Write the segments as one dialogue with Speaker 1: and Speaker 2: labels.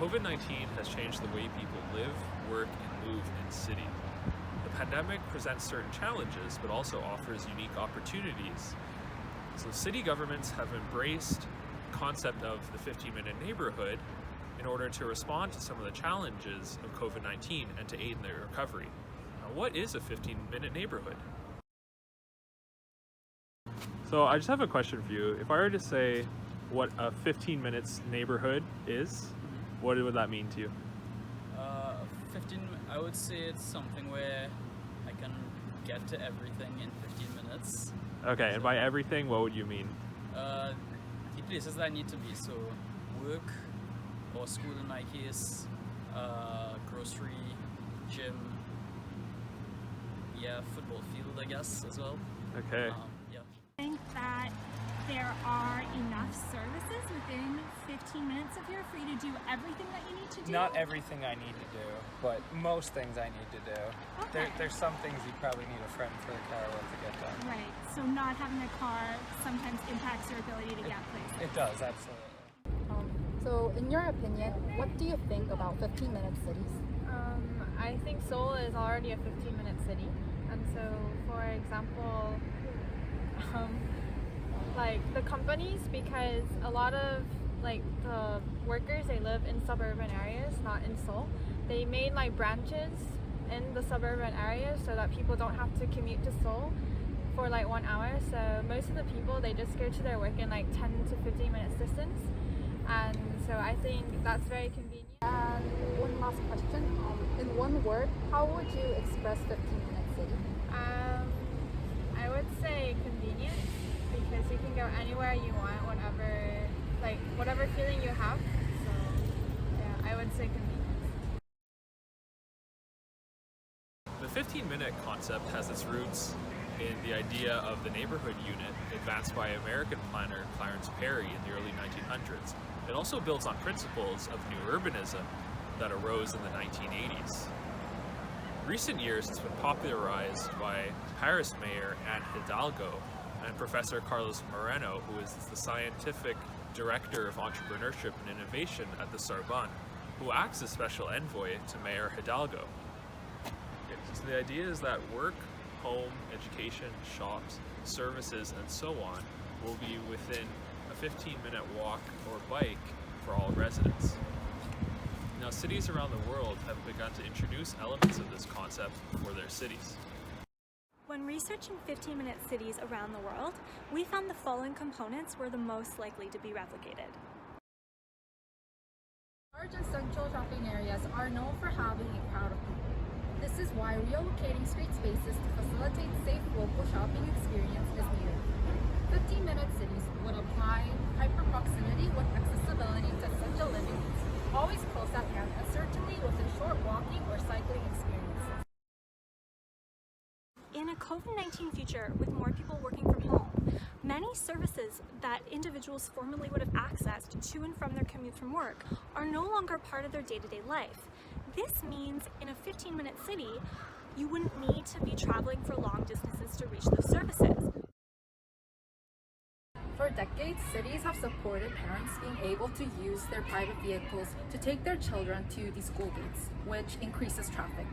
Speaker 1: COVID-19 has changed the way people live, work, and move in cities. The pandemic presents certain challenges, but also offers unique opportunities. So city governments have embraced the concept of the 15-minute neighborhood in order to respond to some of the challenges of COVID-19 and to aid in their recovery. Now, what is a 15-minute neighborhood? So I just have a question for you. If I were to say what a 15 minutes neighborhood is, what would that mean to you?
Speaker 2: 15, I would say it's something where I can get to everything in 15 minutes.
Speaker 1: Okay, and by everything, what would you mean?
Speaker 2: The places that I need to be, so work or school in my case, grocery, gym, football field I guess as well.
Speaker 1: Okay.
Speaker 3: I think that there are enough services within 15 minutes of here for you to do everything that you need to do?
Speaker 4: Not everything I need to do, but most things I need to do.
Speaker 3: Okay.
Speaker 4: There's some things you probably need a friend for the car with to get done.
Speaker 3: Right, so not having a car sometimes impacts your ability to get places.
Speaker 4: It does, absolutely.
Speaker 5: So in your opinion, what do you think about 15-minute cities?
Speaker 6: I think Seoul is already a 15-minute city, and so for example, like the companies, because a lot of like the workers, they live in suburban areas, not in Seoul. They made like branches in the suburban areas so that people don't have to commute to Seoul for like 1 hour. So most of the people, they just go to their work in like 10 to 15 minutes distance, and so I think that's very convenient.
Speaker 5: And one last question, in one word, how would you express 15-minute city?
Speaker 6: I would say convenient, because you can go anywhere you want, whatever feeling you have. So yeah, I would say convenience.
Speaker 1: The 15-minute concept has its roots in the idea of the neighborhood unit advanced by American planner Clarence Perry in the early 1900s. It also builds on principles of new urbanism that arose in the 1980s. In recent years, it's been popularized by Paris Mayor Anne Hidalgo and Professor Carlos Moreno, who is the scientific director of entrepreneurship and innovation at the Sorbonne, who acts as special envoy to Mayor Hidalgo. Okay, so the idea is that work, home, education, shops, services, and so on will be within a 15-minute walk or bike for all residents. Now, cities around the world have begun to introduce elements of this concept for their cities.
Speaker 3: When researching 15-minute cities around the world, we found the following components were the most likely to be replicated.
Speaker 5: Large and central shopping areas are known for having a crowd of people. This is why relocating street spaces to facilitate safe local shopping experience is needed. 15-minute cities would apply hyper-proximity with accessibility to essential living needs, always close at hand, and certainly within short walking or cycling experiences.
Speaker 3: In a COVID-19 future, with more people working from home, many services that individuals formerly would have accessed to and from their commute from work are no longer part of their day-to-day life. This means in a 15-minute city, you wouldn't need to be traveling for long distances to reach those services.
Speaker 5: For decades, cities have supported parents being able to use their private vehicles to take their children to the school gates, which increases traffic.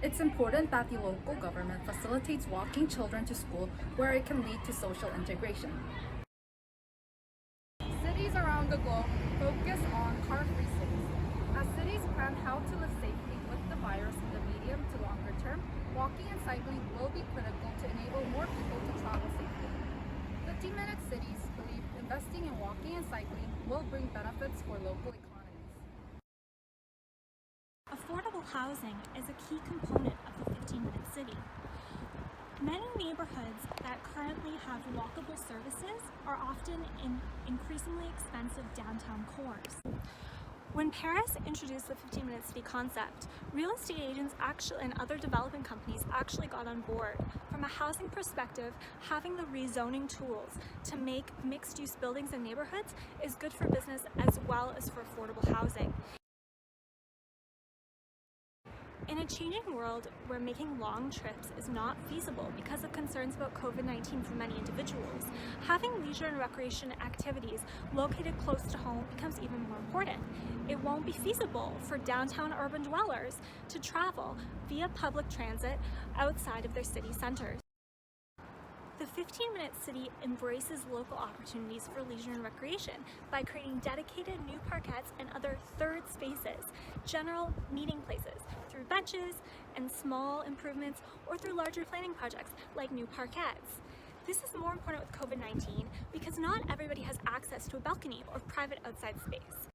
Speaker 5: It's important that the local government facilitates walking children to school where it can lead to social integration. Cities around the globe focus on car-free cities. As cities plan how to live safely with the virus in the medium to longer term, walking and cycling will be critical to enable more people to travel safely. 15-minute cities believe investing in walking and cycling will bring benefits for local economies.
Speaker 3: Affordable housing is a key component of the 15-minute city. Many neighborhoods that currently have walkable services are often in increasingly expensive downtown cores. When Paris introduced the 15-minute city concept, real estate agents and other development companies actually got on board. From a housing perspective, having the rezoning tools to make mixed-use buildings and neighborhoods is good for business as well as for affordable housing. In a changing world where making long trips is not feasible because of concerns about COVID-19 for many individuals, having leisure and recreation activities located close to home becomes even more important. It won't be feasible for downtown urban dwellers to travel via public transit outside of their city centers. The 15-minute city embraces local opportunities for leisure and recreation by creating dedicated new parkettes and other third spaces, general meeting places, through benches and small improvements, or through larger planning projects like new parkettes. This is more important with COVID-19 because not everybody has access to a balcony or private outside space.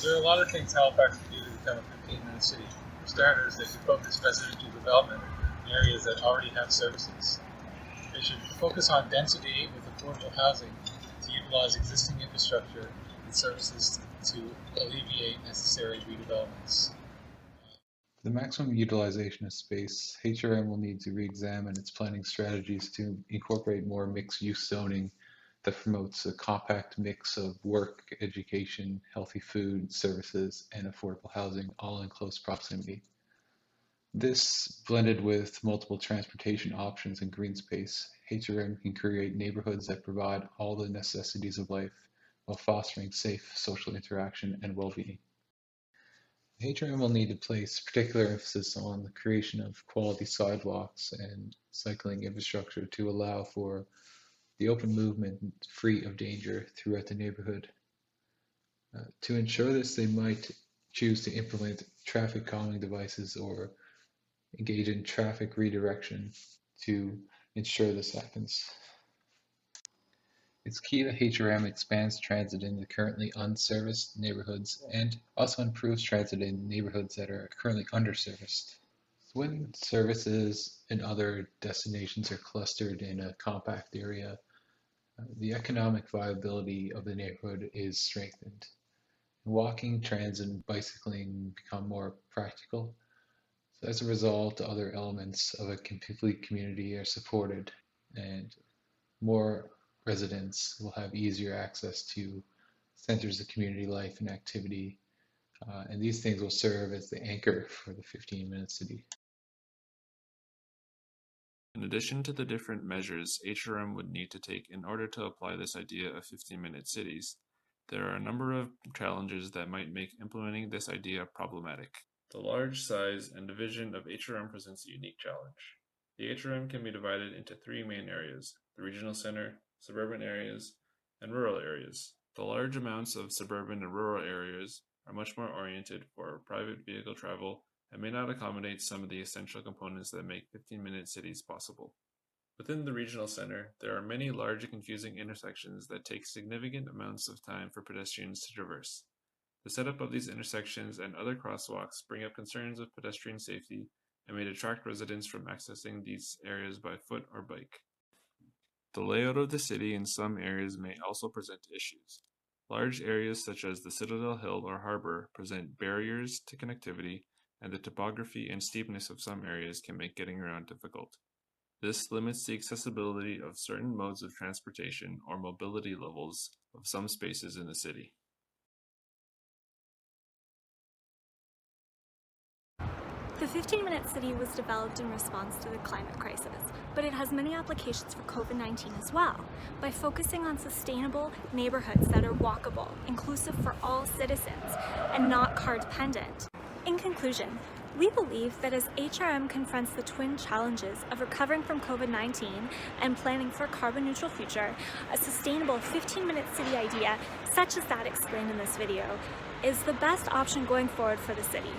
Speaker 7: There are a lot of things Halifax can do to become a 15-minute city. For starters, they should focus residential development in areas that already have services. They should focus on density with affordable housing to utilize existing infrastructure and services to alleviate necessary redevelopments.
Speaker 8: For the maximum utilization of space, HRM will need to re-examine its planning strategies to incorporate more mixed-use zoning that promotes a compact mix of work, education, healthy food, services, and affordable housing, all in close proximity. This, blended with multiple transportation options and green space, HRM can create neighborhoods that provide all the necessities of life while fostering safe social interaction and well-being. HRM will need to place particular emphasis on the creation of quality sidewalks and cycling infrastructure to allow for the open movement free of danger throughout the neighborhood. To ensure this, they might choose to implement traffic calming devices or engage in traffic redirection to ensure this happens. It's key that HRM expands transit in the currently unserviced neighborhoods and also improves transit in neighborhoods that are currently underserviced. When services and other destinations are clustered in a compact area, the economic viability of the neighborhood is strengthened. Walking, transit, and bicycling become more practical. So as a result, other elements of a complete community are supported, and more residents will have easier access to centers of community life and activity. And these things will serve as the anchor for the 15-minute city.
Speaker 9: In addition to the different measures HRM would need to take in order to apply this idea of 15-minute cities, there are a number of challenges that might make implementing this idea problematic. The large size and division of HRM presents a unique challenge. The HRM can be divided into three main areas: the regional center, suburban areas, and rural areas. The large amounts of suburban and rural areas are much more oriented for private vehicle travel and may not accommodate some of the essential components that make 15-minute cities possible. Within the regional center, there are many large and confusing intersections that take significant amounts of time for pedestrians to traverse. The setup of these intersections and other crosswalks bring up concerns of pedestrian safety and may detract residents from accessing these areas by foot or bike. The layout of the city in some areas may also present issues. Large areas such as the Citadel Hill or Harbor present barriers to connectivity, and the topography and steepness of some areas can make getting around difficult. This limits the accessibility of certain modes of transportation or mobility levels of some spaces in the city.
Speaker 3: The 15-minute city was developed in response to the climate crisis, but it has many applications for COVID-19 as well, by focusing on sustainable neighborhoods that are walkable, inclusive for all citizens, and not car-dependent. In conclusion, we believe that as HRM confronts the twin challenges of recovering from COVID-19 and planning for a carbon-neutral future, a sustainable 15-minute city idea, such as that explained in this video, is the best option going forward for the city.